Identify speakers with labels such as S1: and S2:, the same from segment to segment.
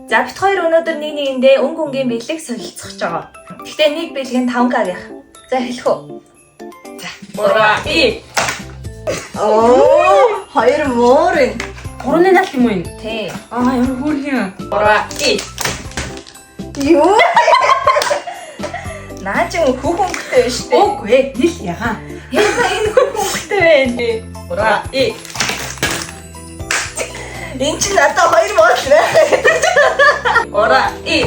S1: За бит хоёр өнөөдөр нэг нэгэндээ өнгийн бэлэг солилцох байгаа. Гэхдээ нэг бэлэг нь 5 гар яах. За хэлэх үү. За.
S2: Ура и.
S1: Хоёр муурын.
S2: Гурваны наалт юм уу энэ?
S1: Тий.
S2: Ямар хөөрхөн. Ура и.
S1: Юу? Наа чи хүүхөнгөтэй байна шүү дээ.
S2: Үгүй ээ, нэл ягаа.
S1: Яа энэ хүүхөнгөтэй байна.
S2: Ура и.
S1: Энд чи надад хоёр муурын байна.
S2: Ура и.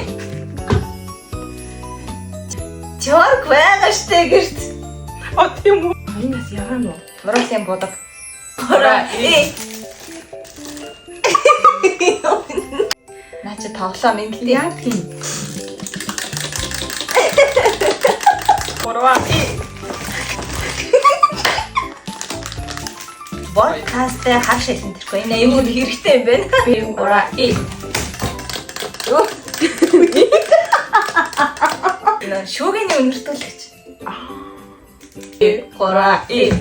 S1: Чорк байгаа штэ гэрт.
S2: Тийм үү? Энэс ягаа нь уу?
S1: Мөрөлийн бодог.
S2: Ура и.
S1: Наа чи тоглоом юм гэлээ.
S2: Яа тийм. Ура и.
S1: Подкасттай хар шилэн тэрхгүй. Энэ аюул хэрэгтэй юм байна.
S2: Би ура и.
S1: Энэ шүүгийн өнөртүүлэгч.
S2: Ура и.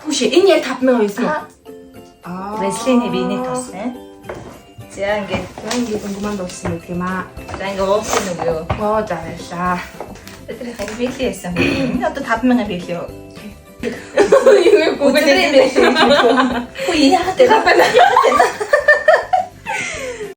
S2: Хүүшээ энэ яг 5,000 байсан уу?
S1: Веслиний биений тоосны. За ингээд
S2: гоманд уусан гэдэг юм аа.
S1: за ингээд уусан үг юу?
S2: Оо за баярлаа.
S1: Тэр хань бэлээ яасан. Энэ одоо 5,000 бэлээ юу?
S2: Юу гүгэл
S1: Үгүй яагаад вэ?